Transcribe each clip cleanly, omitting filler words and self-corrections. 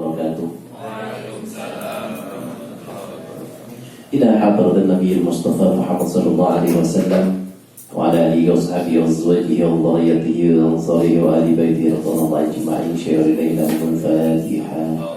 wabarakatuh. Ila hadratin Nabi Mustafa Muhammad sallallahu alaihi wasallam wa ala alihi wa sahbihi wa azwajihi wa dhurriyyatihi wa ansarihi wa ahli baitihi radhiyallahu ajma'in. Syi'ri lailahumul Fatihah.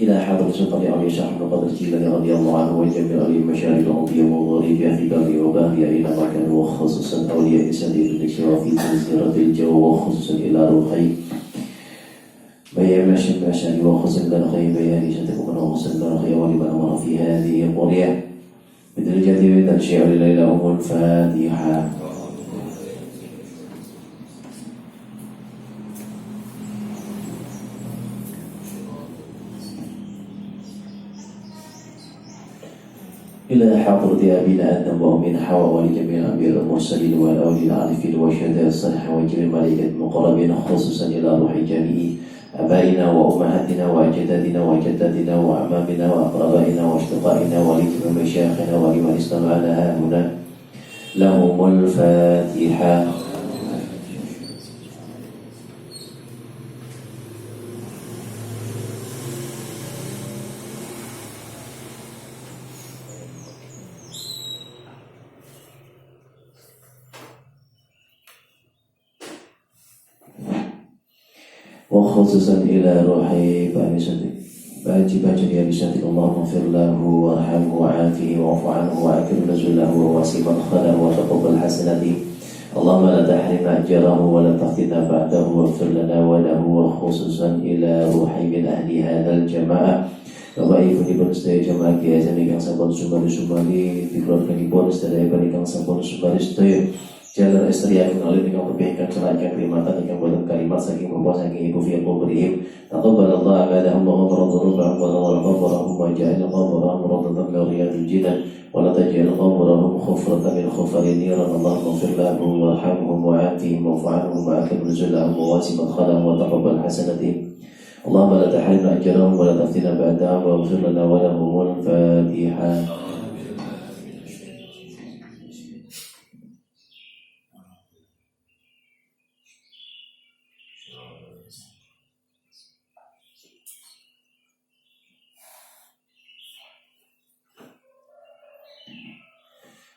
إلى حضرة سلطان أبي شيخ بن قدر الجيلاني رضي الله عنه وجميع أولي المشارق الأرضية ومغاربها في بر وبحر أينما كانوا وخصوصا أولياء سديد الذكر وفي تنزيرة الجو وخصوصا إلى روحي بيان مشارق وخصوصا إلى روحي بيان شتكم وخصوصا إلى روحي ولمن أمر في هذه القرية بدرجة وتنشيع ليلهم الفاتحة. إلى حضرة أبينا آدم وأمنا حواء ولجميع الأنبياء والمرسلين والأولياء العارفين والشهداء الصالحين وجميع الملائكة المقربين خصوصا إلى روح جميع آبائنا وأمهاتنا وأجدادنا وجداتنا وأعمامنا وأقربائنا وأصدقائنا ولجميع مشايخنا ولمن استمعنا هنا لهم الفاتحة. وخصوصا إلى روحي باجي بشهادة اللهم اغفر له وارحمه وعافه واعف عنه وأكرم نزله وواسع مدخله وتقبل حسناته. اللهم لا تحرم أجره ولا تفتنا بعده واغفر لنا وله. وخصوصا إلى روحي من أهل هذا الجماعة Bapak Ibu dipun sedaya jamaah Kiai Hasan ingkang sampun sumali di keluarganipun sedaya ingkang sampun sumali sedaya jalan istri yang mengalir dengan kebaikan celaka kelimatan yang buatan kalimat saking bapak saking ibu fi qubrihim taqabbalallahu ibadahum wa ghafara dhunubahum wa nawala qabrahum wa ja'ala qabrahum rawdatan min riyadil jinan wa la taj'al qabrahum khufratan min khufari niran. Allahumma ighfir lahum warhamhum wa'afihim wa'fu anhum wa akrim nuzulahum wa wasi' madkhalahum wa taqabbal hasanatihim. Allahumma la tahrimna ajrahum wa la taftina ba'dahum wa ighfir lana wa lahumul Fatihah.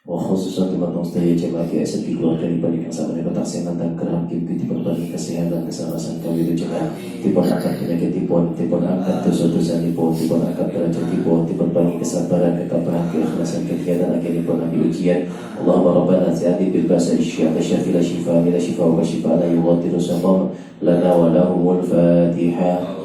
Khususan teman-teman sekalian jemaah GSM di keluarga dibandingkan sama dengan taksiran dan keraham kimpi diperbagi kesehatan kesehatan kami itu jemaah diperangkat penyakit diperangkat dosa-dosa diperangkat derajat diperbagi kesabaran ketabahan keikhlasan kegiatan agar diperbagi ujian. Allahumma rabbana atina bil ba'sa syafi la shifa la shifa wa shifa la yughadiru saqama lana wa lahumul Fatihah.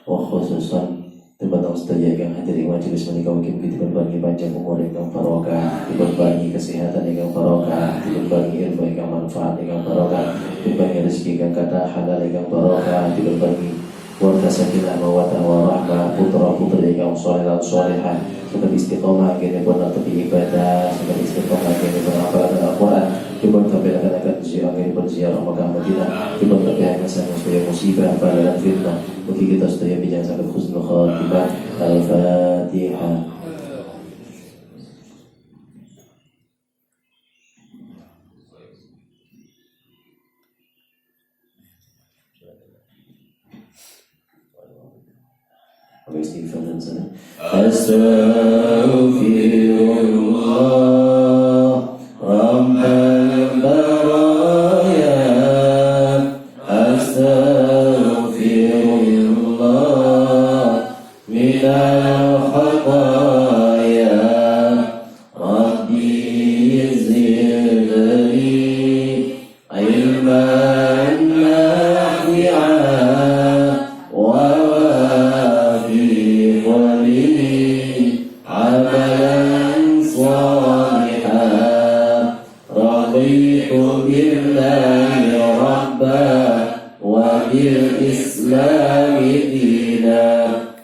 Khususan teman-teman sekalian yang hadir di majelis menikah mungkin diberbagi panjang umur yang barokah, diberbagi kesehatan yang barokah, diberbagi ilmu yang manfaat yang barokah, diberbagi rezeki yang kata halal yang barokah, diberbagi warga sakinah mawaddah warahmah, putra-putri yang saleh dan salehah, serta istiqomah yang benar tepi ibadah, serta istiqomah yang beramal Al-Quran, diberkahi ziarah berziarah Makkah Madinah, diberkahi hasanah supaya musibah bala dan fitnah bagi kita supaya bijak sangat husnul khatimah. Al-Fatihah. Istighfar dan salam. Astaghfirullah Rabbal baraya. Astaghfirullah minal khataya. Rabbi zidni ilman nafi'an wa بالإسلام دينا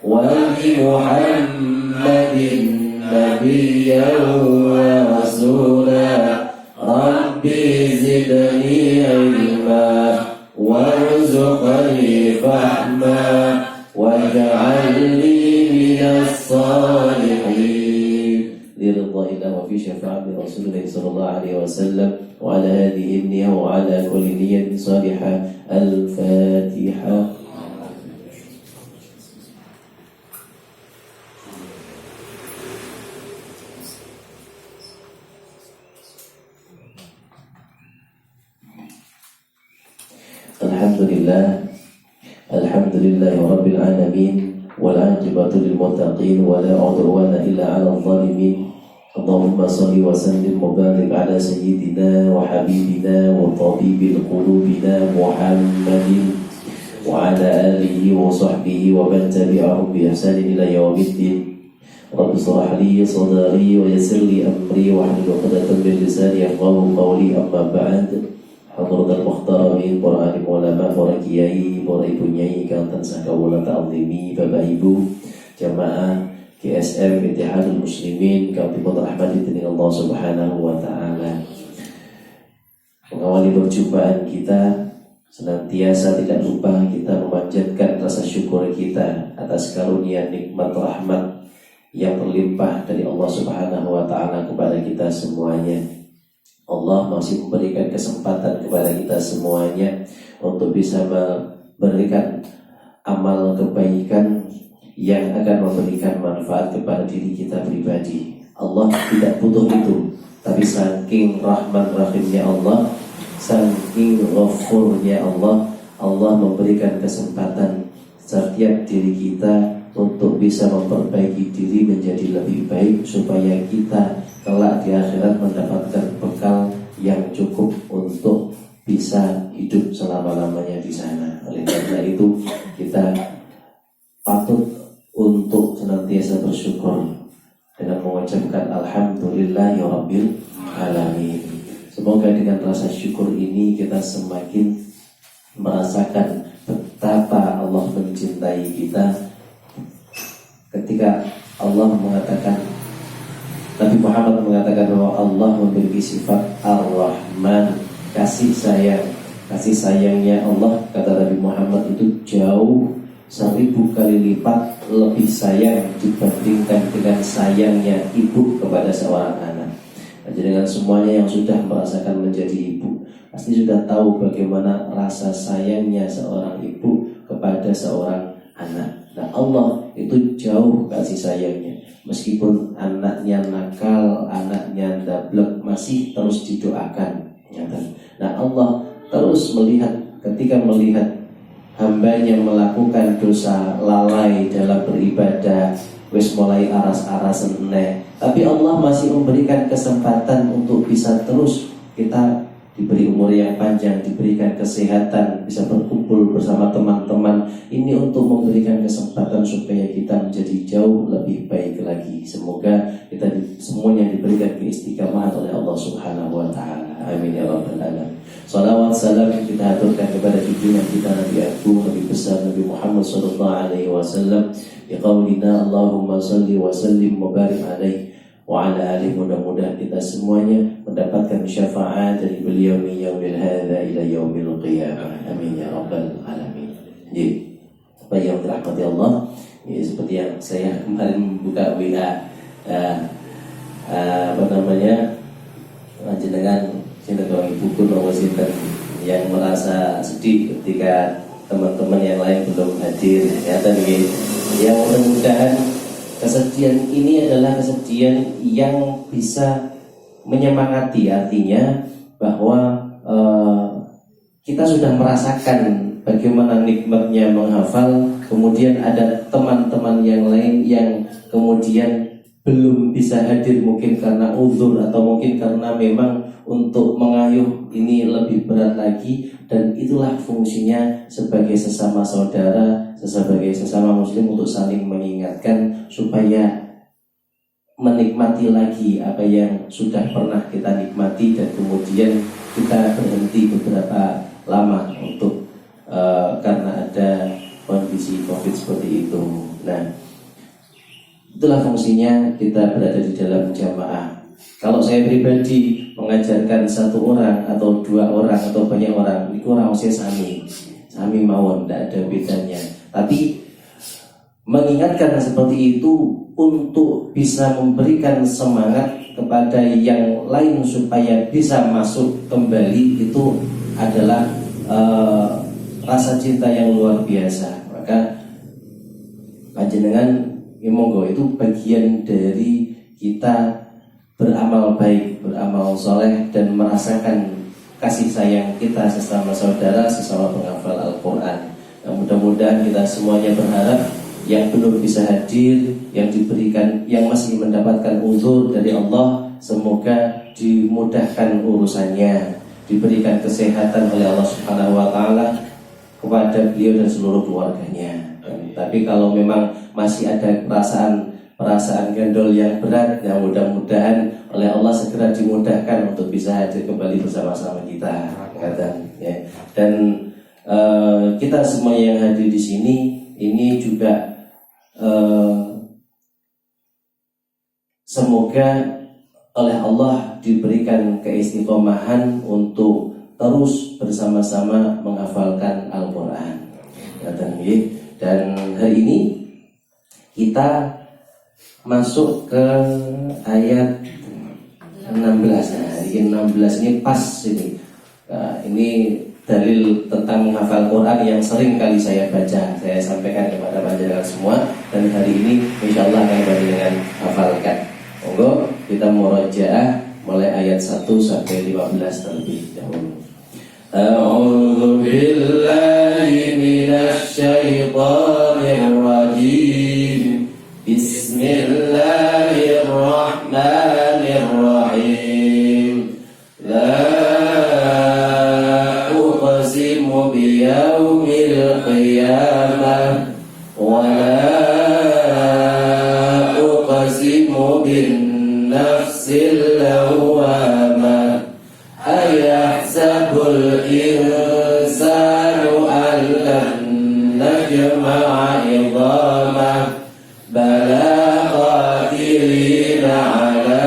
وبمحمد نبيا ورسولا Rabbi zidni ilma warzuqni fahma waj'alni minas salihin liridha'illah wa fi syafa'ati Rasulullah sallallahu alaihi wasallam wa ala hadhihi niyyah wa ala kulli niyyatin salihah. Al-Fatihah. Alhamdulillah Rabbil Alamin wal 'aqibatu lil muttaqin wa la 'udwana illa 'alal zalimin. Allahumma salli wa sallim wa barik ala sayyidina wa habibina wa tabibil qulubina Muhammadin wa ala alihi wa sahbihi wa man tabi'ahum bi ihsanin ila yaumiddin. Rabbi shrah li sadri wa yassir li amri wa hlul 'uqdatam min lisani yafqahu qawli. Amma ba'd. Hadratul Muhtaramin, para alim ulama, para kiai, para ibu nyai, kantan sakawula ta'zimi, bapak ibu, jamaah GSM Ittihadul Muslimin, kami rahmati dengan Allah Subhanahu wa taala. Mengawali perjumpaan kita, senantiasa tidak lupa kita memanjatkan rasa syukur kita atas karunia nikmat rahmat yang berlimpah dari Allah Subhanahu wa taala kepada kita semuanya. Allah masih memberikan kesempatan kepada kita semuanya untuk bisa memberikan amal kebaikan yang akan memberikan manfaat kepada diri kita pribadi. Allah tidak butuh itu, tapi saking rahman rahimnya Allah, saking ghafurnya Allah, Allah memberikan kesempatan setiap diri kita untuk bisa memperbaiki diri menjadi lebih baik supaya kita kelak di akhirat mendapatkan bekal yang cukup untuk bisa hidup selama-lamanya di sana. Oleh karena itu kita patut untuk senantiasa bersyukur dengan mengucapkan alhamdulillahirabbil alamin. Semoga dengan rasa syukur ini kita semakin merasakan betapa Allah mencintai kita. Ketika Allah mengatakan, Nabi Muhammad mengatakan bahwa Allah memiliki sifat Ar-Rahman, kasih sayang. Kasih sayangnya Allah, kata Nabi Muhammad, itu jauh 1000 kali lipat lebih sayang dibandingkan dengan sayangnya ibu kepada seorang anak. Jadi dengan semuanya yang sudah merasakan menjadi ibu, pasti sudah tahu bagaimana rasa sayangnya seorang ibu kepada seorang anak. Nah, Allah itu jauh kasih sayangnya. Meskipun anaknya nakal, anaknya dablek, masih terus didoakan. Nah, Allah terus melihat, ketika melihat hambanya melakukan dosa lalai dalam beribadah, wis mulai aras-aras eneh, tapi Allah masih memberikan kesempatan untuk bisa terus kita diberi umur yang panjang, diberikan kesehatan, bisa berkumpul bersama teman-teman. Ini untuk memberikan kesempatan supaya kita menjadi jauh lebih baik lagi. Semoga kita semuanya diberikan keistiqamahan oleh Allah Subhanahu wa taala. Amin ya rabbal alamin. Salawat salam kita aturkan kepada junjungan kita Nabi Agung, Nabi besar Nabi Muhammad sallallahu alaihi wasallam. Biqaulina Allahumma salli wa sallim wa barik alaihi wa ala alihi. Mudah-mudahan kita semuanya mendapatkan syafaat dari beliau min yaumil hadza ila yaumil qiyamah. Amin ya rabbal alamin. Jadi, apa yang dirahmati Allah, ya, seperti yang saya kemarin buka WA, jenengan jenengan ibu pun sinten yang merasa sedih ketika teman-teman yang lain belum hadir, ya tadi. Yang mudah-mudahan kesedihan ini adalah kesedihan yang bisa menyemangati, artinya bahwa kita sudah merasakan bagaimana nikmatnya menghafal, kemudian ada teman-teman yang lain yang kemudian belum bisa hadir, mungkin karena uzur atau mungkin karena memang untuk mengayuh ini lebih berat lagi. Dan itulah fungsinya sebagai sesama saudara, sebagai sesama muslim, untuk saling mengingatkan supaya menikmati lagi apa yang sudah pernah kita nikmati, dan kemudian kita berhenti beberapa lama untuk karena ada kondisi COVID seperti itu. Nah, itulah fungsinya kita berada di dalam jamaah. Kalau saya pribadi mengajarkan satu orang atau dua orang atau banyak orang, itu raosnya sami mawon, tidak ada bedanya. Tapi mengingatkan seperti itu untuk bisa memberikan semangat kepada yang lain supaya bisa masuk kembali, itu adalah rasa cinta yang luar biasa. Maka panjenengan monggo, itu bagian dari kita beramal baik, beramal soleh, dan merasakan kasih sayang kita sesama saudara, sesama penghafal Al-Quran. Nah, mudah-mudahan kita semuanya berharap yang belum bisa hadir, yang diberikan, yang masih mendapatkan uzur dari Allah, semoga dimudahkan urusannya, diberikan kesehatan oleh Allah Subhanahu wa Ta'ala kepada beliau dan seluruh keluarganya. Tapi kalau memang masih ada perasaan gendol yang berat, ya mudah-mudahan oleh Allah segera dimudahkan untuk bisa hadir kembali bersama-sama kita, ya. Dan kita semua yang hadir di sini ini juga semoga oleh Allah diberikan keistiqomahan untuk terus bersama-sama menghafalkan Al-Quran. Dan hari ini kita masuk ke ayat 16. Nah, ini 16 ini pas ini. Nah, ini dalil tentang menghafal Quran yang sering kali saya baca, saya sampaikan kepada panjenengan semua, dan hari ini insyaallah akan panjenengan hafalkan. Monggo kita murojaah mulai ayat 1 sampai 15 terlebih dahulu. A'udzu billahi minasy syaithanir rajim. Bismillahirrahmanirrahim. La uqsimu biyaumil qiyamah wa la uqsimu bin nafsil lawwamah. Ayahsabul insanu an lan najma'a 'idhamah. Bala qadirina 'ala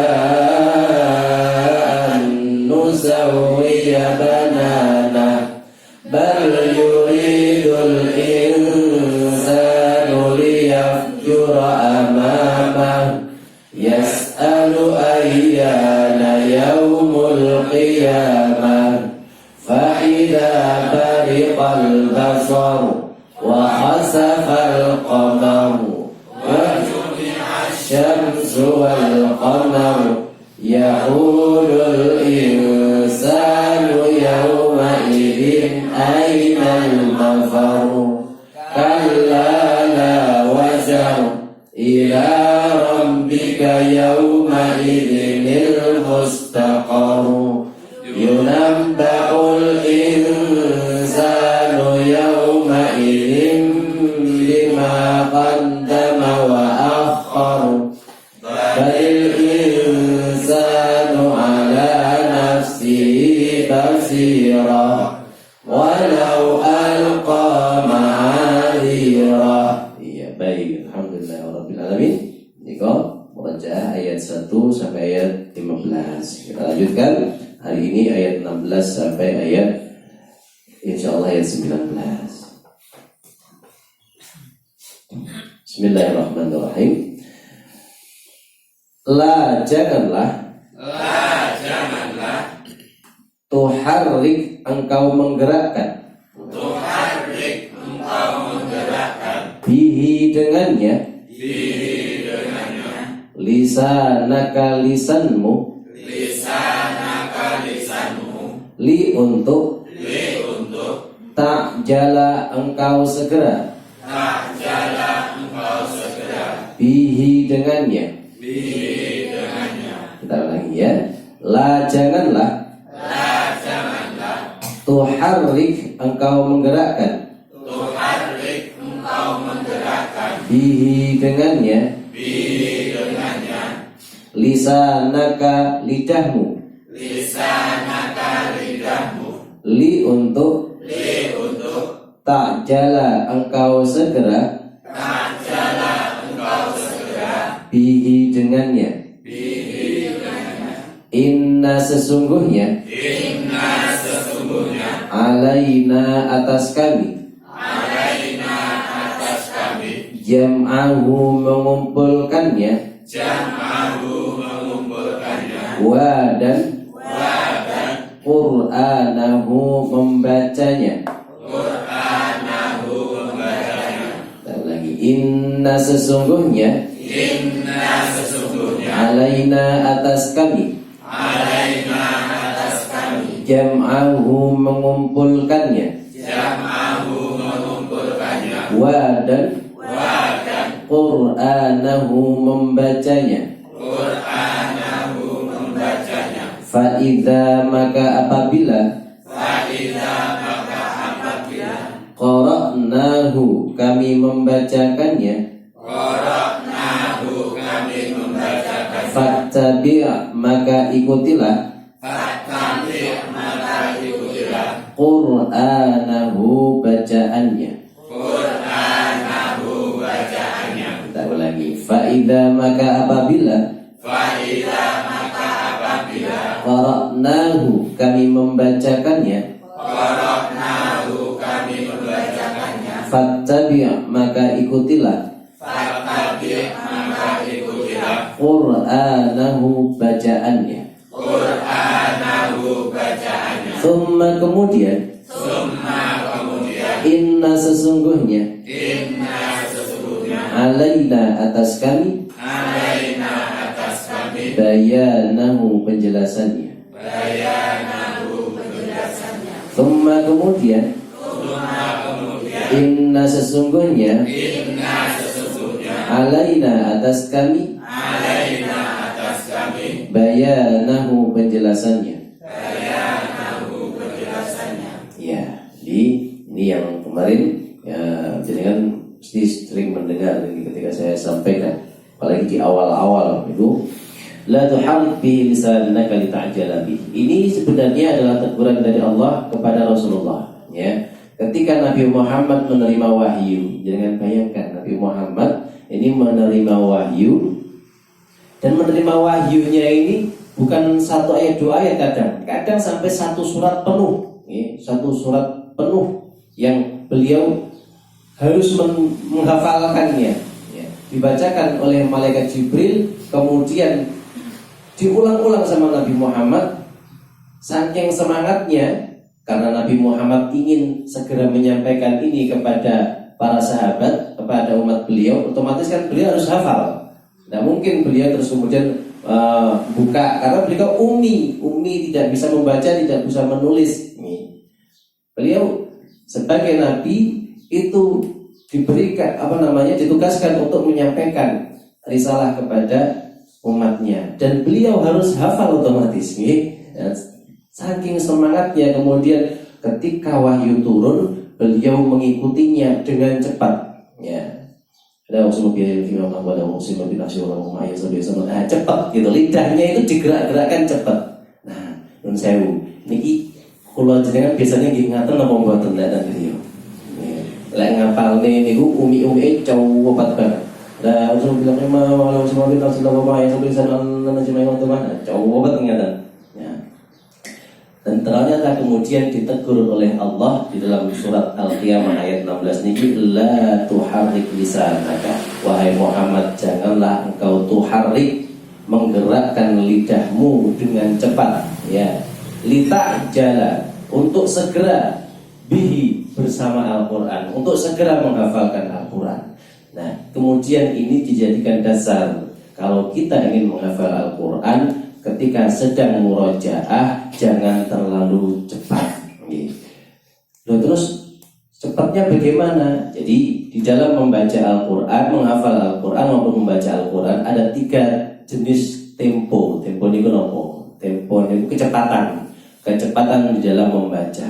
an nusawwiya banana. Bal yuridul insanu liyafjura amamah. Yas'alu ayyana yaumul qiyamah. Fa idza bariqal basaru wa khasafal qamaru wa jumi'asy syamsu wal qamaru yaqulul insanu yawma idzin aynal mafaru. Kalla la wazar ila rabbika yawma idzinil mustaqaru. Yunabba'ul insanu yawma idzin bima qaddama wa akhkhar. Balil insanu ala nafsihi basira walau alqa ma'adzira. Iya, baik, alhamdulillahirabbil alamin. Niko murojaah ayat 1 sampai ayat 15. Kita lanjutkan hari ini ayat 16 sampai ayat insyaallah ayat 19. Bismillahirrahmanirrahim. Janganlah tuharrik engkau menggerakkan bihi dengannya lisanaka lisanmu li untuk ta'jala engkau segera bihi dengannya. Kita ulangi ya. Janganlah tuharrik engkau menggerakkan bihi dengannya lisanaka lidahmu li untuk ta'jala engkau segera bihi dengannya. Inna sesungguhnya alaina atas kami jam'ahu mengumpulkannya wa dan Qur'anahu membacanya. Lagi inna sesungguhnya alaina atas kami jam'ahu mengumpulkannya wa dan Qur'anahu membacanya. Fa'idha maka apabila qara'nahu kami membacakannya fattabi' maka ikutilah Qur'anahu bacaannya. Kita ulangi. Fa'idha maka apabila qara'nahu kami membacakannya fattabi' maka ikutilah Qur'anahu bacaannya. Thumma kemudian inna sesungguhnya alaina atas kami bayanahu penjelasannya. Thumma kemudian inna sesungguhnya alaina atas kami bayanahu penjelasannya. Ya, jadi ini yang kemarin ya, jadi kan mesti sering mendengar ketika saya sampaikan, apalagi di awal-awal itu la tuharrik bi lisanaka lita'jala bih. Ini sebenarnya adalah teguran dari Allah kepada Rasulullah, ya. Ketika Nabi Muhammad menerima wahyu, jangan bayangkan Nabi Muhammad ini menerima wahyu, dan menerima wahyunya ini bukan satu ayat dua ayat, kadang sampai satu surat penuh, ya, satu surat penuh yang beliau harus menghafalkannya, ya. Dibacakan oleh malaikat Jibril, kemudian diulang-ulang sama Nabi Muhammad. Saking semangatnya, karena Nabi Muhammad ingin segera menyampaikan ini kepada para sahabat, kepada umat beliau, otomatis kan beliau harus hafal. Tidak mungkin beliau terus kemudian buka, karena beliau ummi tidak bisa membaca, tidak bisa menulis. Beliau sebagai Nabi itu diberikan ditugaskan untuk menyampaikan risalah kepada umatnya, dan beliau harus hafal otomatis. Saking semangatnya, kemudian ketika wahyu turun, beliau mengikutinya dengan cepat. Ya, ada cepat gitu, lidahnya itu digerak-gerakkan cepat. Nah, nun sewu niki kula jenengan biasanya nggih ngaten napa mboten dan beliau. Lek ngapalne niku umi-umi cowok banget. Lah usul bilang walau semua kita sudah bapak yang sampai sana nanti memang teman cowok banget ternyata. Ya. Dan ternyata kemudian ditegur oleh Allah di dalam surat Al-Qiyamah ayat 16 niki, la tuharrik lisanaka, wahai Muhammad janganlah engkau tuharrik, menggerakkan lidahmu dengan cepat, ya, lita'jala, untuk segera bihi, bersama Al-Quran, untuk segera menghafalkan Al-Quran. Nah, kemudian ini dijadikan dasar kalau kita ingin menghafal Al-Quran, ketika sedang murojaah jangan terlalu cepat. Loh, terus cepatnya bagaimana? Jadi di dalam membaca Al-Quran, menghafal Al-Quran maupun membaca Al-Quran ada 3 jenis tempo. Tempo ini kenapa? Tempo ini kecepatan di dalam membaca.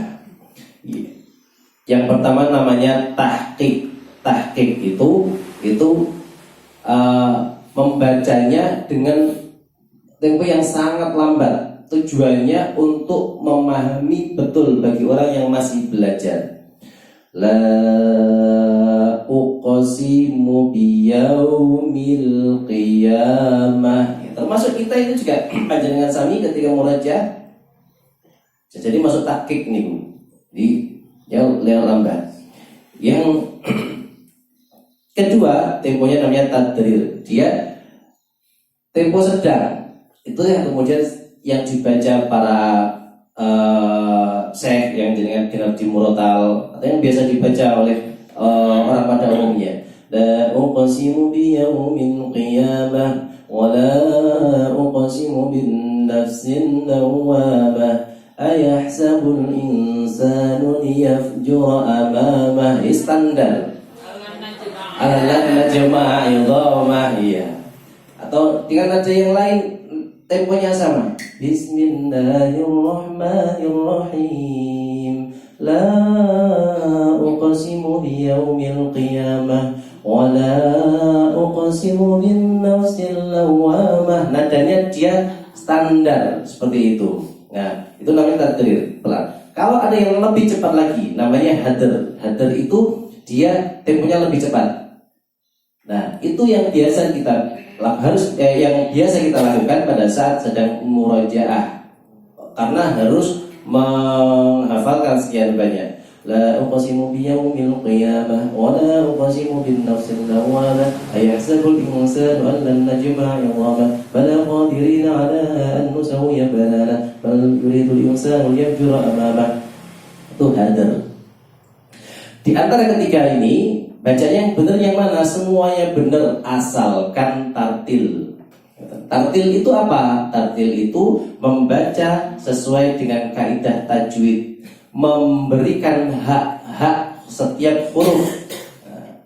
Yang pertama namanya tahqiq. Tahqiq itu membacanya dengan tempo yang sangat lambat. Tujuannya untuk memahami betul bagi orang yang masih belajar. La uqsimu biyaumil qiyamah. termasuk kita itu juga panjenengan sami ketika murajaah jadi masuk tahqiq nih Bu. Di yang lambat. Yang kedua, temponya namanya tadrir. Dia tempo sedang. Itu yang kemudian yang dibaca para syekh yang dengan di murotal atau yang biasa dibaca oleh orang pada umumnya. La uqsimu bi yaumil qiyamah wa la uqsimu bin nafsin lawwamah ayahsabul insanu liyafjura amamah. Standar alam najma idhamah ya. Atau dengan nada yang lain temponya sama. Bismillahirrahmanirrahim. La uqsimu biyaumil qiyamah wa la uqsimu bin nafsil lawwamah. Nadanya dia standar seperti itu. Nah, itu namanya tadrir, pelan. Kalau ada yang lebih cepat lagi, namanya hadr. Hadr itu dia temponya lebih cepat. Nah, itu yang biasa kita lakukan pada saat sedang murajaah. Karena harus menghafalkan sekian banyak. La uqsimu biyaumil qiyamah wa la uqsimu bin nafsil lawwamah ayahsabul insanu an lan najma'a 'idhamah bala qadirina 'ala an nusawwiya banana bal yuridul insanu liyafjura amamah. Itu hadr. Di antara ketiga ini bacanya yang benar yang mana? Semuanya benar asalkan tartil. Tartil itu apa? Tartil itu membaca sesuai dengan kaidah tajwid, memberikan hak-hak setiap huruf.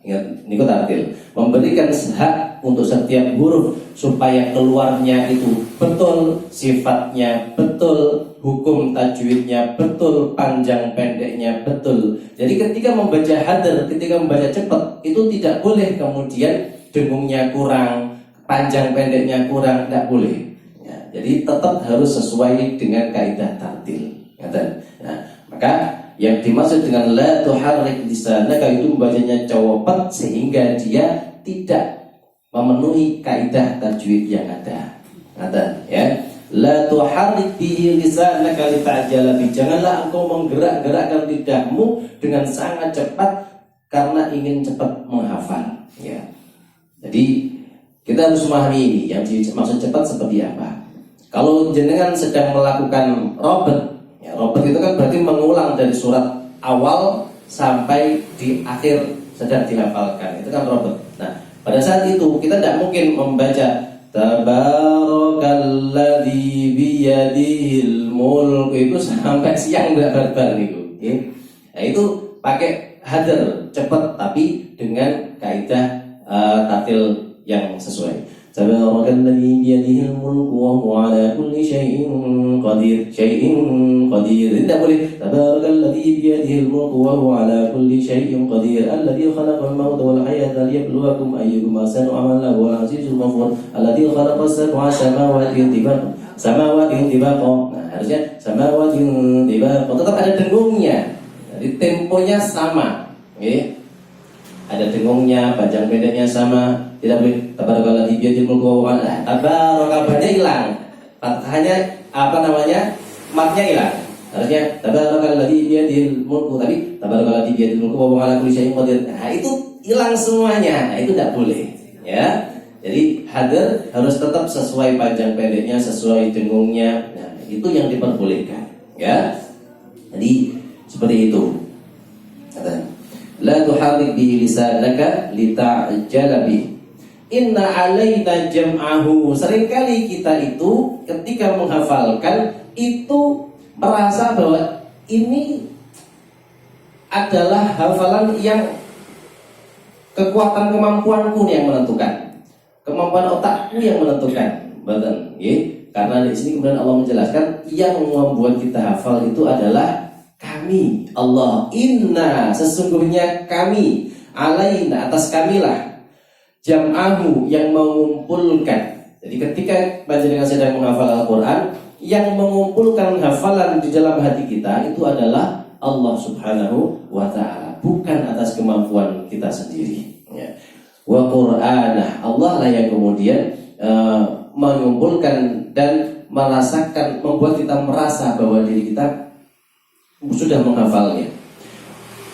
Ingat, ini kok tartil. Memberikan hak untuk setiap huruf supaya keluarnya itu betul, sifatnya betul, hukum tajwidnya betul, panjang pendeknya betul. Jadi ketika membaca hadr, ketika membaca cepat, itu tidak boleh kemudian dengungnya kurang, panjang pendeknya kurang, tidak boleh. Ya, jadi tetap harus sesuai dengan kaidah tartil. Nah, maka yang dimaksud dengan la tuharrik lisanaka itu membacanya copot sehingga dia tidak memenuhi kaidah tajwid yang ada. Ya. La tuharrik bihi lisanaka lita'jala bi. Janganlah engkau menggerak-gerakkan lidahmu dengan sangat cepat karena ingin cepat menghafal. Ya. Jadi kita harus memahami ini yang dimaksud cepat seperti apa. Kalau jenengan sedang melakukan robot, ya, robot itu kan berarti mengulang dari surat awal sampai di akhir sedang dihafalkan. Itu kan robot. Nah, pada saat itu kita tidak mungkin membaca Tabarakalladzi biyadihil mulk itu sampai siang barbar itu. Okay? Nah, itu pakai hadr cepat tapi dengan kaidah tartil yang sesuai. Tabarakalladzi biyadihil mulk wa huwa ala kulli syai'in qadir. Tidak boleh. Tabarakalladzi biyadihil mulk wa huwa ala kulli syai'in qadir. Alladzi khalaqal mauta wal hayata liyabluwakum ayyukum ahsanu amala wa azizul ghafur. Alladzi khalaqas sab'a samawati tibaqa. Nah, harusnya samawati tibaqa. Tetap ada dengungnya. Jadi temponya sama. Okay? Ada dengungnya, panjang pendeknya sama. Tidak boleh tabarakalladzi biyadihil mulku wa huwa tabarakabanya hilang. Fathahnya matnya hilang. Harusnya tabarakalladzi biyadihil mulku tapi tabarakalladzi biyadihil mulku wa huwa ala kulli syai'in qadir. Nah, itu hilang semuanya. Nah, itu tidak boleh. Ya. Jadi hadr harus tetap sesuai panjang pendeknya, sesuai dengungnya. Nah, itu yang diperbolehkan. Ya. Jadi seperti itu. La tuharrik bihi lisanaka lita'jala bihi. Inna alaina jam'ahu. Seringkali kita itu ketika menghafalkan itu merasa bahwa ini adalah hafalan yang kekuatan kemampuanku yang menentukan, kemampuan otakku yang menentukan. Betul, ya? Karena di sini kemudian Allah menjelaskan yang membuat kita hafal itu adalah kami, Allah. Inna, sesungguhnya kami, alaina, atas kamilah, jam'ahu, yang mengumpulkan. Jadi ketika panjenengan sedang menghafal Al-Quran, yang mengumpulkan hafalan di dalam hati kita itu adalah Allah Subhanahu wa ta'ala, bukan atas kemampuan kita sendiri. Ya. Wa Qur'anah, Allah lah yang kemudian mengumpulkan dan merasakan, membuat kita merasa bahwa diri kita sudah menghafalnya.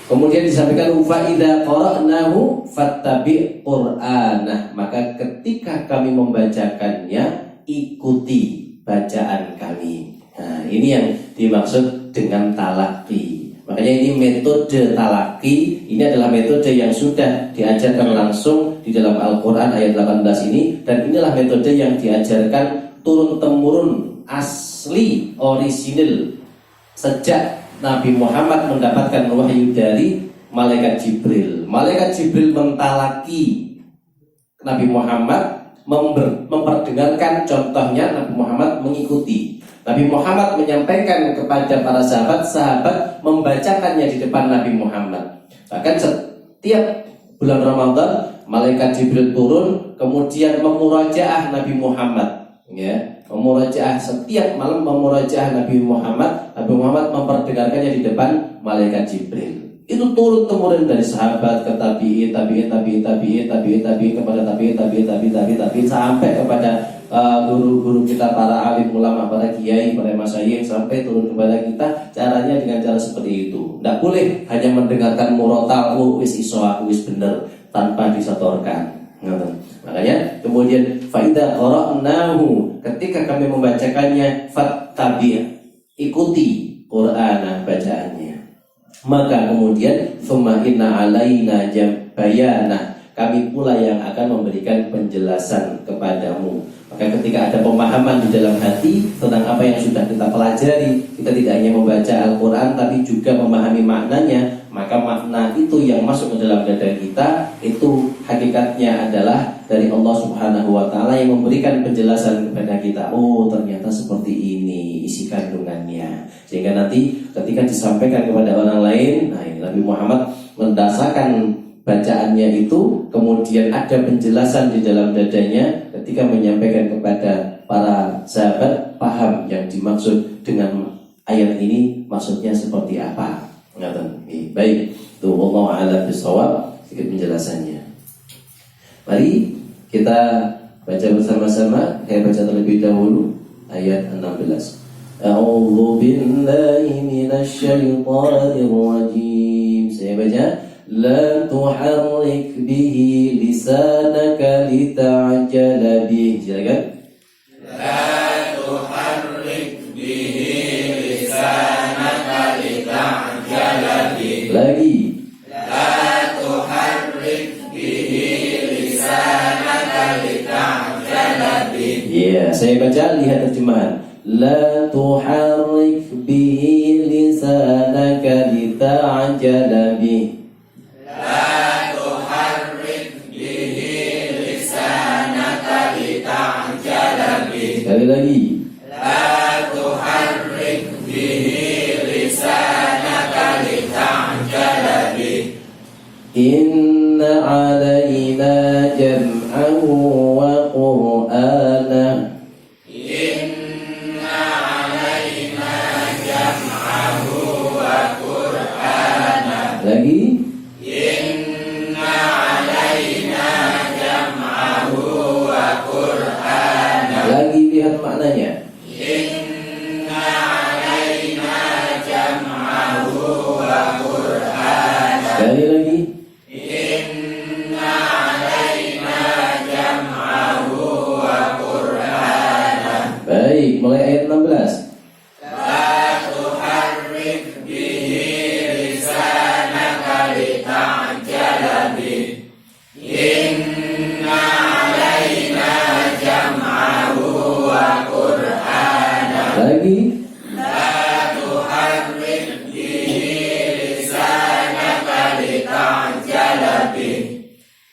Kemudian disampaikan fa idza qara'nahu fattabi' qur'anah, maka ketika kami membacakannya ikuti bacaan kami. Nah, ini yang dimaksud dengan talaki. Makanya ini metode talaki, ini adalah metode yang sudah diajarkan langsung di dalam Al-Quran ayat 18 ini. Dan inilah metode yang diajarkan turun-temurun, asli, orisinil, sejak Nabi Muhammad mendapatkan wahyu dari malaikat Jibril. Malaikat Jibril mentalaki Nabi Muhammad, memperdengarkan contohnya, Nabi Muhammad mengikuti. Nabi Muhammad menyampaikan kepada para sahabat, sahabat membacakannya di depan Nabi Muhammad. Bahkan setiap bulan Ramadan malaikat Jibril turun, kemudian memurajaah Nabi Muhammad, ya. Memurajaah setiap malam, memurajaah Nabi Muhammad. Nabi Muhammad memperdengarkannya di depan malaikat Jibril. Itu turun temurun dari sahabat ke tabi'in, kepada tabi'in sampai kepada guru-guru kita, para alim ulama, para kiai, para masyayikh, sampai turun kepada kita. Caranya dengan cara seperti itu. Tidak boleh hanya mendengarkan murotal, wis iso aku wis bener, tanpa disetorkan. Makanya kemudian faida qara'nahu, ketika kami membacakannya, fattabi', ikuti Qur'ana, bacaannya. Maka kemudian thumma inna alaina bayana, kami pula yang akan memberikan penjelasan kepadamu. Maka ketika ada pemahaman di dalam hati tentang apa yang sudah kita pelajari, kita tidak hanya membaca Al-Quran tapi juga memahami maknanya, maka makna itu yang masuk ke dalam dada kita, itu hakikatnya adalah dari Allah Subhanahu wa Ta'ala yang memberikan penjelasan kepada kita. Oh, ternyata seperti ini isi kandungannya. Sehingga nanti ketika disampaikan kepada orang lain, nah ini Nabi Muhammad mendasarkan bacaannya itu, kemudian ada penjelasan di dalam dadanya ketika menyampaikan kepada para sahabat, paham yang dimaksud dengan ayat ini maksudnya seperti apa. Baik, itu Allah a'lam bishawab, sedikit penjelasannya. Mari kita baca bersama-sama. Saya baca terlebih dahulu ayat 16. A'udzu billahi minasy syaithanir rajim. Saya baca, la tuharrik bihi lisanaka lita'jala bihi. Silakan. La tuharrik bihi lisanaka lita'jala bihi. Lagi. La tuharrik bihi lisanaka lita'jala bihi. Ya, saya baca, lihat terjemahan. La tuharrik bihi lisanaka lita'jala bihi. La tuharrik bihi lisanaka lita'jala bihi. Sekali lagi. La tuharrik bihi lisanaka lita'jala bihi. Inna alaina jam'ahu wa qur'ana. Inna alaina jam'ahu wa qur'ana. Lagi. Inna alaina jam'ahu wa qur'ana. Lagi lihat maknanya. Inna alaina jam'ahu wa qur'ana. Sekali lagi. Inna alaina jam'ahu wa qur'ana. Baik, mulai ayat 16. La tuharrik bihi lisanaka lita'jala bihi. Inna alaina jam'ahu wa qur'ana. Lagi. La tuharrik bihi lisanaka lita'jala bihi.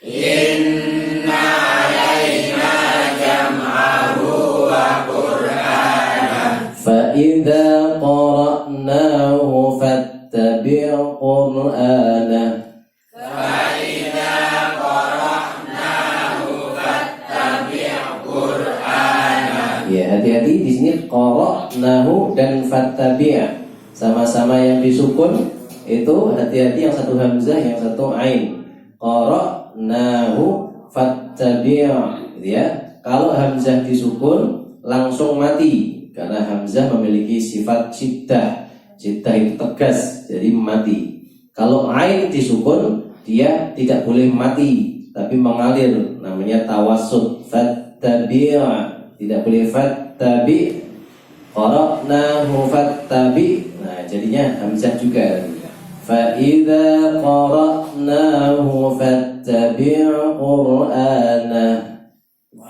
Inna alaina jam'ahu wa qur'ana. Fa idza qara'nahu fattabi' qur'ana. Fa'idha qara'nahu fattabi' qur'ana. Ya, hati-hati di sini qara'nahu dan fattabi'. Sama-sama yang disukun itu hati-hati, yang satu hamzah, yang satu ain. Qara'nahu fattabi', gitu ya. Kalau hamzah disukun langsung mati, karena hamzah memiliki sifat syiddah. Syiddah itu tegas, jadi mati. Kalau ain disukun, dia tidak boleh mati, tapi mengalir, namanya tawassut. Fattabi', tidak boleh fattabi'. Qara'nahu fattabi'. Nah, jadinya hamzah juga. Fa idza qara'nahu fattabi' qur'ana.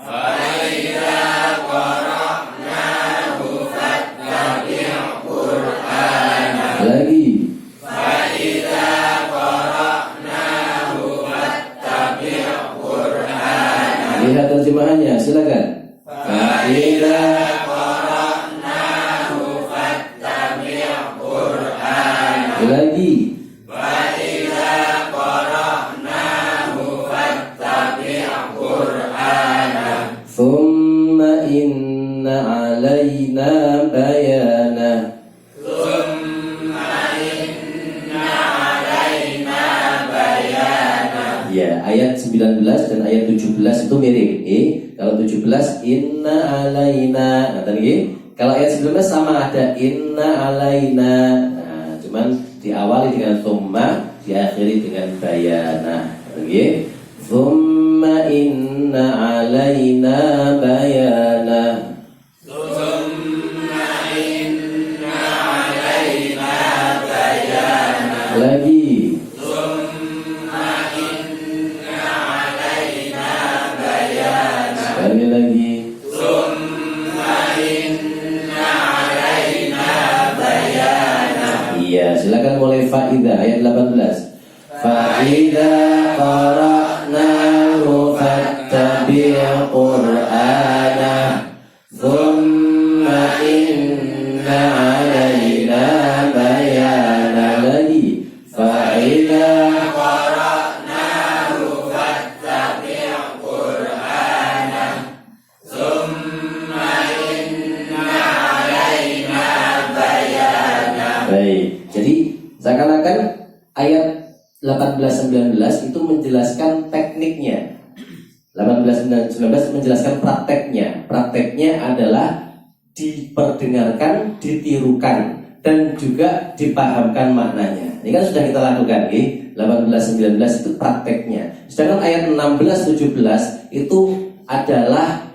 Fa idza qara'nahu fattabi' qur'ana. Lagi. Fa idza qara'nahu fattabi' qur'ana. Lihat terjemahannya, silakan. Fa idza qara'nahu fattabi' qur'ana. Lagi. Fa idza qara'nahu fattabi' qur'ana. Thumma inna alaina bayana. Thumma inna alaina bayana. Ya, ayat 19 dan ayat 17 itu mirip. Kalau 17 inna alaina. Nah, tadi kalau ayat 19 sama, ada inna alaina. Nah, cuman diawali dengan thumma, diakhiri dengan bayana. Oke. Thumma inna alaina bayana. Thumma inna alaina bayana. Lagi. Thumma inna alaina bayana. Sekali lagi. Thumma inna alaina bayana. Iya, silakan mulai faidah ayat 18. Faidah qara'nahu fattabi' qur'ana. Thumma inna alaina bayana. Lagi. Faidah Qara'nahu fattabi' qur'ana. Thumma inna alaina bayana. Baik. Jadi seakan-akan ayat 18-19 itu menjelaskan tekniknya. 18-19 menjelaskan prakteknya. Prakteknya adalah diperdengarkan, ditirukan, dan juga dipahamkan maknanya. Ini kan sudah kita lakukan, 18-19 itu prakteknya. Sedangkan ayat 16-17 itu adalah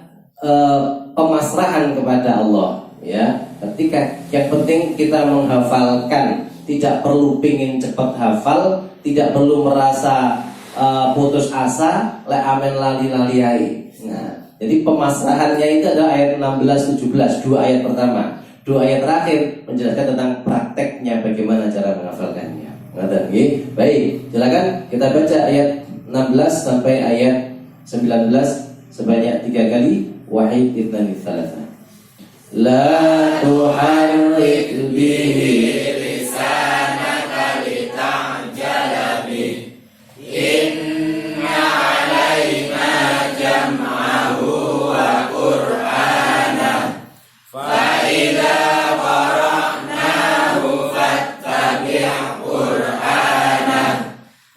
pemasrahan kepada Allah. Ya, ketika yang penting kita menghafalkan, tidak perlu pingin cepat hafal, tidak perlu merasa putus asa, le amen lali-laliai. Nah, jadi pemasrahannya itu adalah ayat 16-17, dua ayat pertama. Dua ayat terakhir menjelaskan tentang prakteknya, bagaimana cara menghafalkannya. Baik, silakan kita baca ayat 16 sampai ayat 19 sebanyak 3 kali. Wahid ibn thalatha. La tuharrik bihi lisanaka lita'jala bih. Inna alaina jam'ahu wa qur'ana. Fa idza qara'nahu fattabi' qur'ana.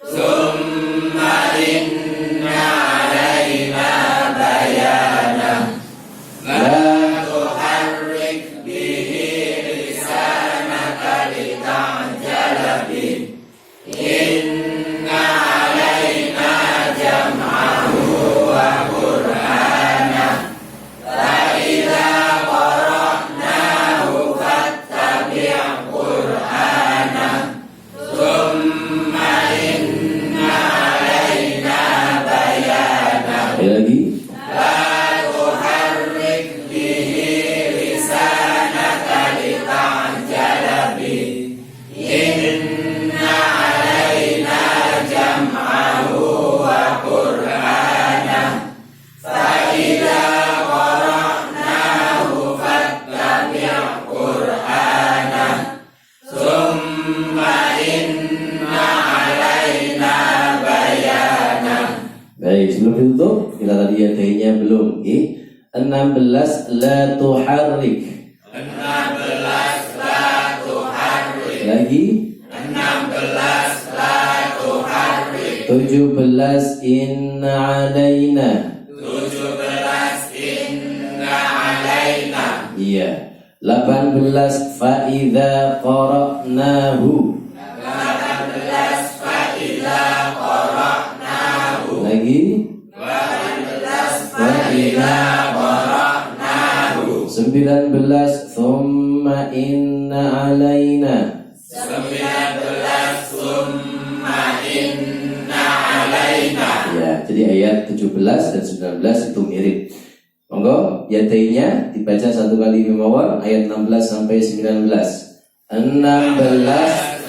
Thumma inna alaina bayana. La tuharrik bihi lisanaka lita'jala bih. Inna alaina jam'ahu wa qur'ana. Fa idza qara'nahu fattabi' qur'ana. Thumma inna alaina bayana. lagi. La tuharrik bihi lisanaka lita'jala bih. Inna alaina jam'ahu wa qur'ana. Fa idza qara'nahu fattabi' qur'ana. Thumma inna alaina bayana. Baik, sebelum ditutup kita tadi adanya belum. 16 la tuharrik. 16 la tuharrik. Lagi. 16 la tuharrik. 17 inna alaina. 17 18 fa idza qara'nahu. 18 fa idza qara'nahu. Lagi 18 fa idza qara'nahu. 19 thumma inna alaina. 19 summa inna alaina. Ya, jadi ayat 17 dan 19 itu mirip. Monggo yadainya dibaca satu kali bimawar ayat 16 sampai 19. 16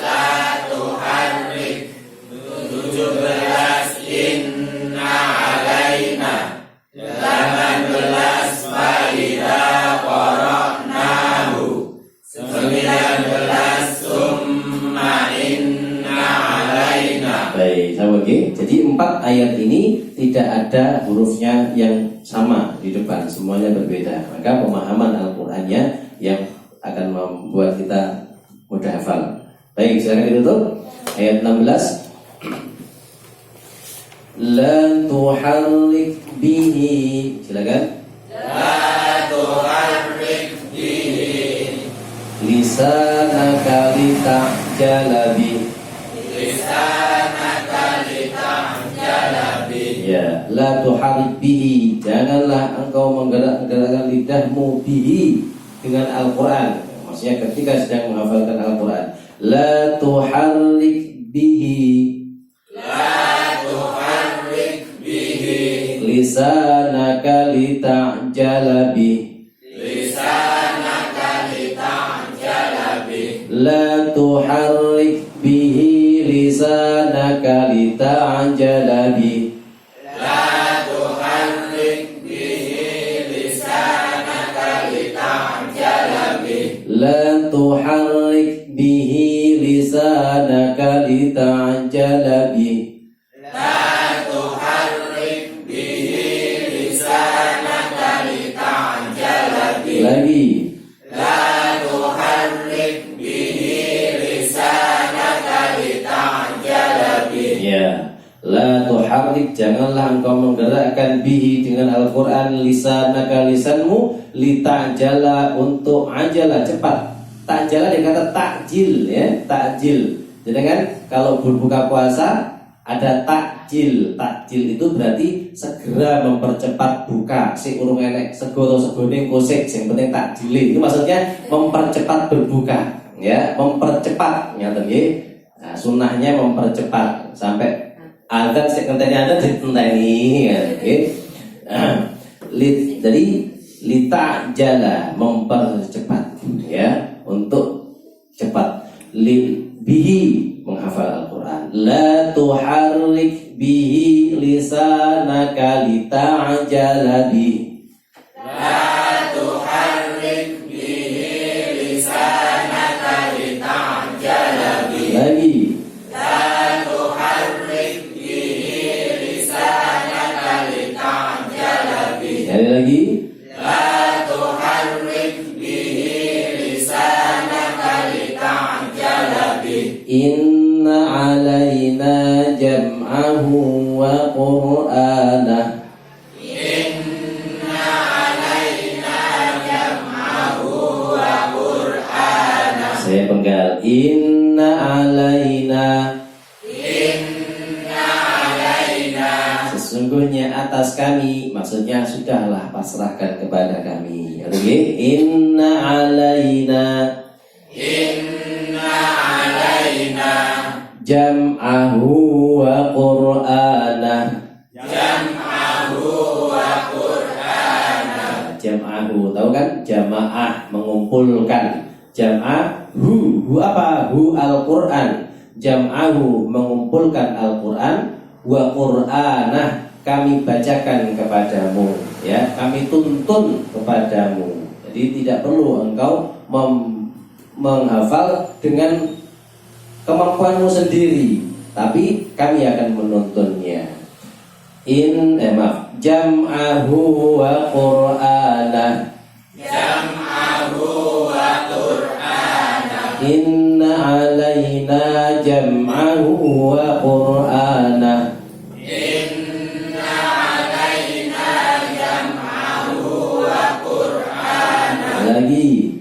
La tuharrik. 17 inna alaina. 18 fa idza qara'nahu. 19 summa inna alaina. Baik, sama lagi. Jadi 4 ayat ini tidak ada hurufnya yang sama di depan, semuanya berbeda. Maka pemahaman Al-Qur'annya yang akan membuat kita mudah hafal. Baik, sekarang ditutup ayat 16. La tuharrik bihi. Silakan. La tuharrik bihi Lisanaka lita'jala bihi. lisanaka lita'jala bihi. Ya, la tuharrik bihi. Janganlah engkau menggerak-gerakkan lidahmu bihi dengan Al-Qur'an. Maksudnya ketika sedang menghafalkan Al-Qur'an. La tuharrik bihi. La tuharrik bihi Lisanaka lita'jala bihi. lisanaka lita'jala bihi. La tuharrik bihi lisanaka lita'jala bihi. La tuharrik bihi lisanaka lita'jala bihi. La tuharrik bihi lisanaka lita'jala bihi. La tuharrik bihi lisanaka lita'jala bihi. Lagi. La tuharrik bihi lisanaka lita'jala bihi. Ya. La tuharrik, janganlah engkau menggerakkan bihi dengan Al-Qur'an lisanaka lisanmu lita'jala, untuk ajalah cepat. Ta'jala dengan kata takjil, ya, takjil. Jadi kan kalau berbuka puasa ada takjil. Takjil itu berarti segera mempercepat buka. Si urung enek sego atau segone kosek, yang penting takjil. Itu maksudnya mempercepat berbuka, ya, mempercepat. Ngaten nggih. Nah, sunnahnya mempercepat sampai azan sekentenya ada ditenteni, ya, nggih. Jadi lita'jala, mempercepat, ya, untuk cepat. Bihi, menghafal Al-Quran. La tuharrik bihi lisanaka lita'jala bihi. La tuharrik bihi lisanaka lita'jala bihi. Lagi. La tuharrik bihi lisanaka lita'jala bihi. Sekali lagi. La tuharrik bihi lisanaka lita'jala bihi. Inna alaina jam'ahu wa qur'anah. Inna alaina jam'ahu wa qur'anah. Saya penggal. Inna alaina. Inna alaina. Sesungguhnya atas kami, maksudnya sudahlah pasrahkan kepada kami. Oke? Inna alaina. Inna alaina Jam'ahu wa qur'anah. jam'ahu wa qur'anah. Jam'ahu, tahu kan? Jamaah, mengumpulkan. Jam'ahu, hu apa? Hu Al-Quran. Jam'ahu, mengumpulkan Al-Quran. Wa qur'anah, kami bacakan kepadamu, ya, kami tuntun kepadamu. Jadi tidak perlu engkau menghafal dengan kemampuanmu sendiri, tapi kami akan menuntunnya. Jam'ahu wa qur'anah. Jam'ahu wa qur'anah. Inna alaina jam'ahu wa qur'anah. Inna alaina jam'ahu wa qur'anah. Lagi.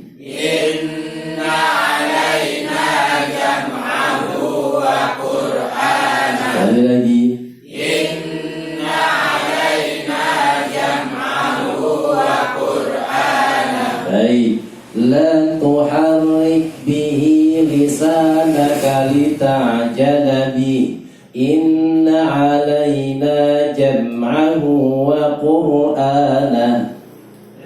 bihi lisanaka lita'jala bihi inna alaina jam'ahu wa qur'anah.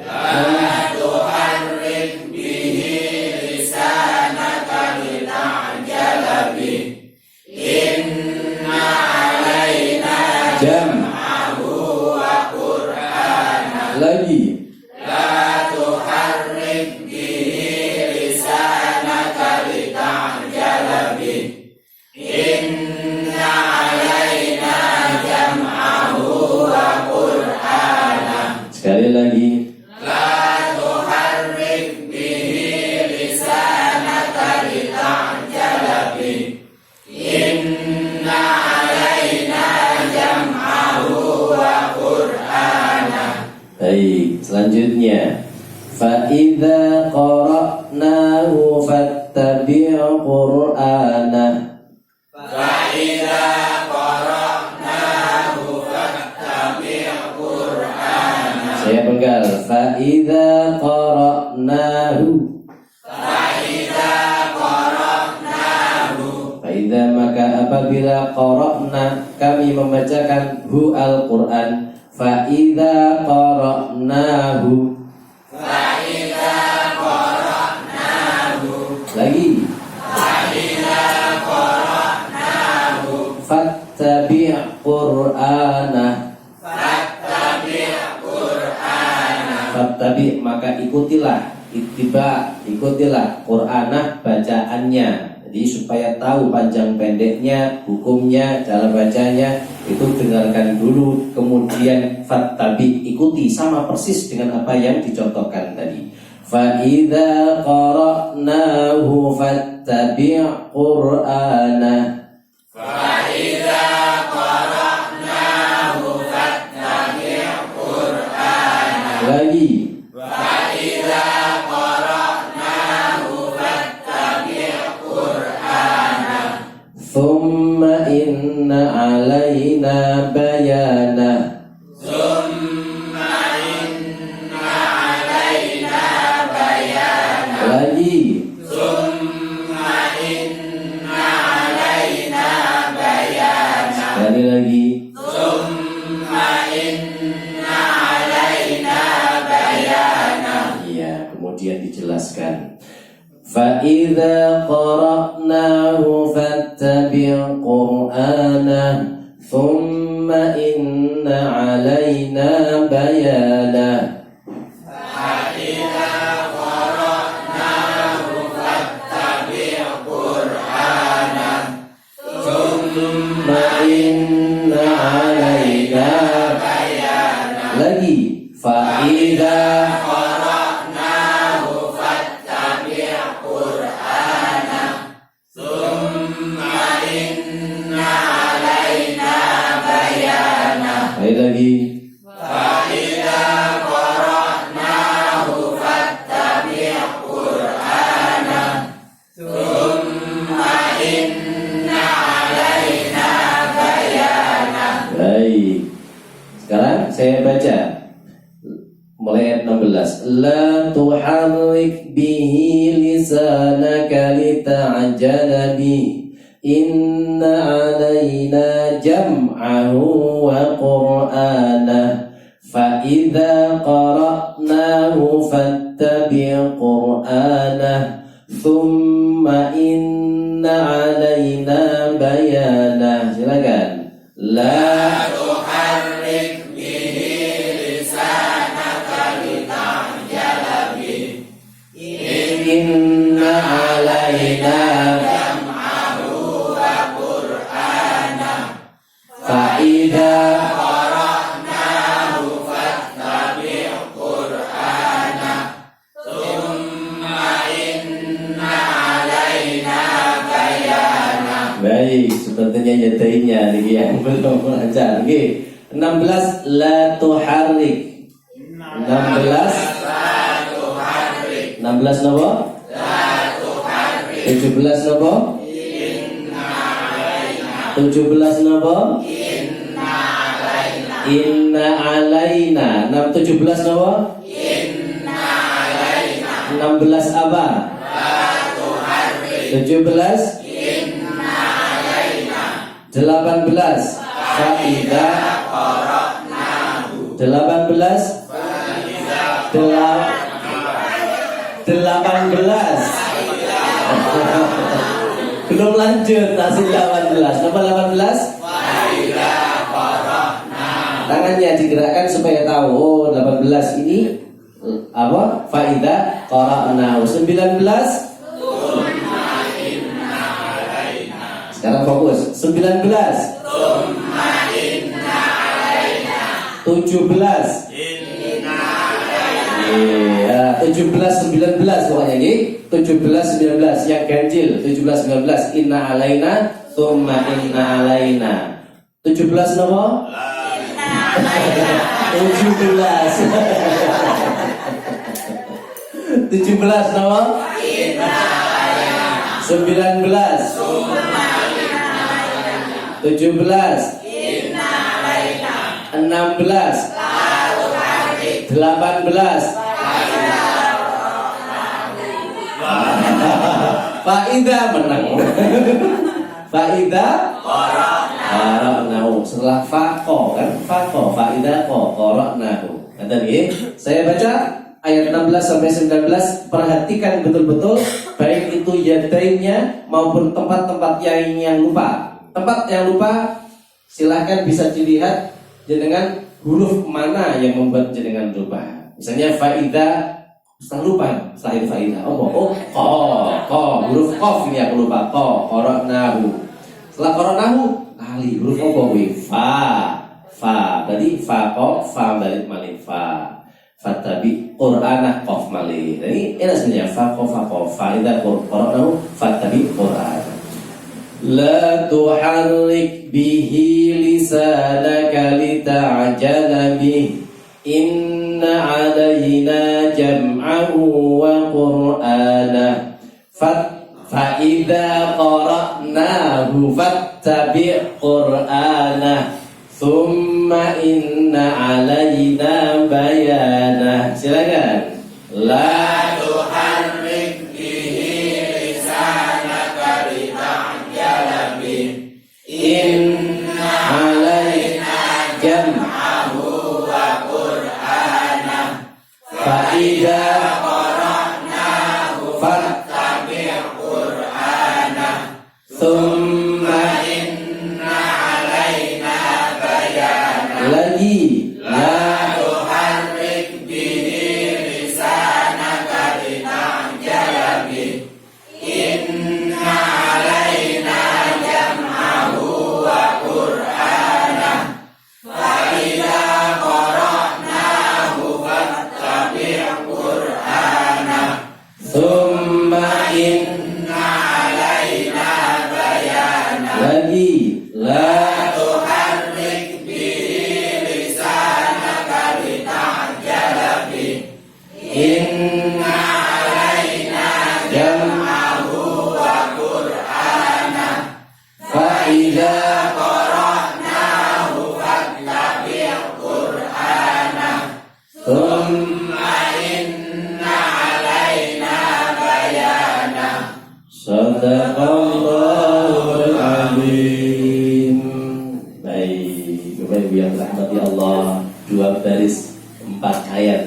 La tuharrik bihi lisanaka lita'jala bihi inna alaina jam'ahu wa qur'anah. Lagi. La tuharrik bihi lisanaka lita'jala bihi inna alaina jam'ahu wa qur'anah. Sekali lagi. La tuharrik bihi lisanaka lita'jala bihi inna alaina jam'ahu wa qur'anah. Baik, selanjutnya fa idza qara'nahu fattabi' qur'anah. Fa'idha qara'nahu fattabi' qur'anah. Saya penggal fa idza qara'nahu. Fa'idha qara'nahu. Fa idza maka apabila qara'na kami membacakan hu al-Qur'an. Fa idza qara'nahu. Fa'idha qara'nahu. Lagi. Fa'idha qara'nahu. Fattabi' qur'anah. Fattabi' qur'anah. Fattabi' maka ikutilah, ittiba ikutilah Qur'anah bacaannya. Jadi supaya tahu panjang pendeknya, hukumnya, cara bacanya itu dengarkan dulu, kemudian fattabi ikuti sama persis dengan apa yang dicontohkan tadi. Fa idza qara'nahu fattabi' qur'anah. Fa'idha qara'nahu fattabi' qur'anah. Lagi. Fa'idha qara'nahu fattabi' qur'anah. Thumma inna alaina bayanah. Summa inna alaina bayanah. Lagi. Summa inna alaina bayanah. Sekali lagi. Summa inna alaina bayanah. Iya, kemudian dijelaskan. Fa idza qara'nahu fattabi' qur'anah. Thumma inna alaina bayanah. Fa'idha qara'nahu fattabi' qur'anah. Thumma inna alaina bayanah. Lagi. Fa idza qara'nahu fattabi' qur'anah. Summa inna alaina bayanah. Baik lagi. Fa'idha qara'nahu fattabi' qur'anah. Summa inna alaina bayanah. Baik. Sekarang saya baca mulai ayat 16. La tuharrik bihi lisanaka lita'jala bihi inna alaina jam'ahu wa qur'anah fa idza qara'nahu fattabi' qur'anah thumma inna alaina bayanah. Silakan. La tuharrik bihi lisanaka lita'jala bihi inna alaina jam'ahu wa qur'anah. fa idza qara'nahu fattabi' qur'anah. Summa inna alaina bayanah. baik, sepertinya nyatainya nih yang belum belajar. Oke. 16 la tuharrik. 16 La tuharrik. 16 nopo? La tuharrik. 17 nopo? 17 nopo? Inna alaina. 17 nopo? 16 apa? 17 inna alaina 18 faida 18 belum lanjut hasil 18 nomor 18 tangannya digerakkan supaya tahu oh 18 ini apa faida qara'nahu 19 sekarang fokus 19 17 iya 17 19 pokoknya ini 17 19 yang ganjil 17 19 inna alaina thumma inna alaina 17 nomor 17 nomor 19 17 16 18 Faida menang Faida qara'nahu setelah faqo kan faqo faida qara'nahu kata dia saya baca ayat 16 sampai 19 perhatikan betul-betul baik itu yadainnya maupun tempat-tempat yang lupa. Tempat yang lupa silahkan bisa dilihat dengan huruf mana yang membuat jenengan lupa. Misalnya faida setelah lupa setelah itu faida huruf qaf ini aku lupa qara'nahu setelah qara'nahu lali huruf apa kuwi fa berarti fa balik malih fatabi qur'ana qaf malih. Jadi ini sebenarnya fa faida qara'nahu fatabi qur'ana. La tuharrik bihi lisanaka lita'jala bihi inna alaina jam'ahu wa qur'ana fa'idha qara'nahu fattabi' qur'ana thumma inna alaina bayana. Silakan. La tuharrik bihi lisanaka lita'jala bihi inna alaina jam'ahu wa qur'ana fa'idha qara'nahu fattabi' qur'ana thumma inna alaina bayana. lagi la tuharrik bihi lisanaka lita'jala bihi inna alaina jam'ahu wa qur'ana fa'idha qara'nahu fattabi' qur'ana thumma inna alaina bayana. lagi la tuharrik bihi lisanaka lita'jala bihi inna alaina jam'ahu wa qur'ana fa'idha qara'nahu fattabi' qur'ana thumma inna alaina bayana. Sadaqallahul azim. Baik, Bapak Ibu yang dirahmati Allah, 2 baris 4 ayat.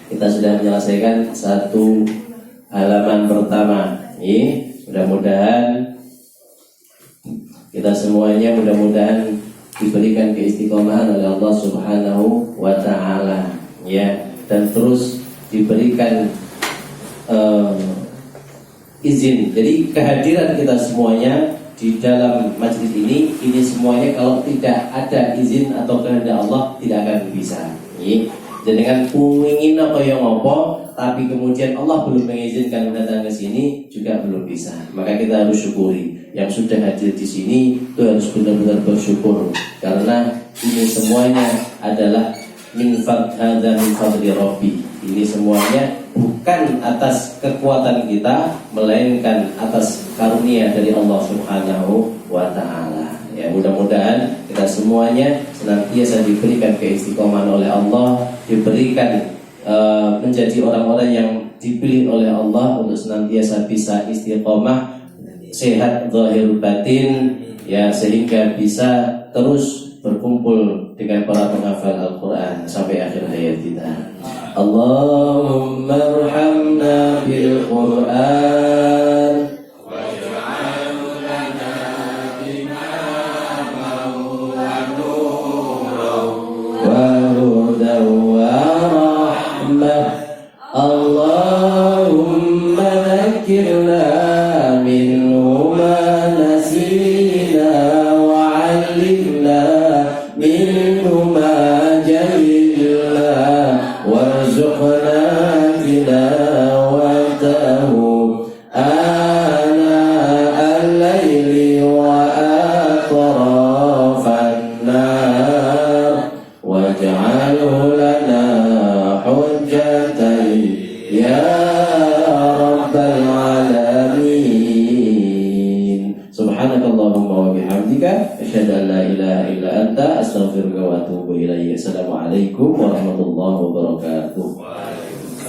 Kita sudah menyelesaikan 1 halaman pertama. Mudah-mudahan kita semuanya mudah-mudahan diberikan keistiqomahan oleh Allah Subhanahu wa taala ya, dan terus diberikan izin. Jadi kehadiran kita semuanya di dalam majlis ini semuanya kalau tidak ada izin atau kehendak Allah tidak akan bisa. Dan dengan pengingin apa yang apa, tapi kemudian Allah belum mengizinkan datang ke sini juga belum bisa. Maka kita harus syukuri. Yang sudah hadir di sini itu harus benar-benar bersyukur karena ini semuanya adalah min fadli Rabbi. Ini semuanya bukan atas kekuatan kita, melainkan atas karunia dari Allah Subhanahu wa taala. Ya, mudah-mudahan kita semuanya senantiasa diberikan keistiqomahan oleh Allah, diberikan menjadi orang-orang yang dipilih oleh Allah untuk senantiasa bisa istiqomah sehat zahir batin, ya, sehingga bisa terus berkumpul dengan para penghafal Al-Quran sampai akhir hayat kita. Allahumma arhamna bil Quran waj'alhu lana imaman wa nuran wa hudan wa rahmah. Allahumma dhakkirna minhu ma nasina wa 'allimna minhu ma jahilna warzuqna tilawatahu ana al-laili wa atrafan nar waj'alhu lana hujjatan ya rabbal alamin. Subhanakallahumma wa bihamdika asyhadu an la ilaha illa anta astaghfiruka wa atubu ilaik. Assalamualaikum warahmatullahi wabarakatuh.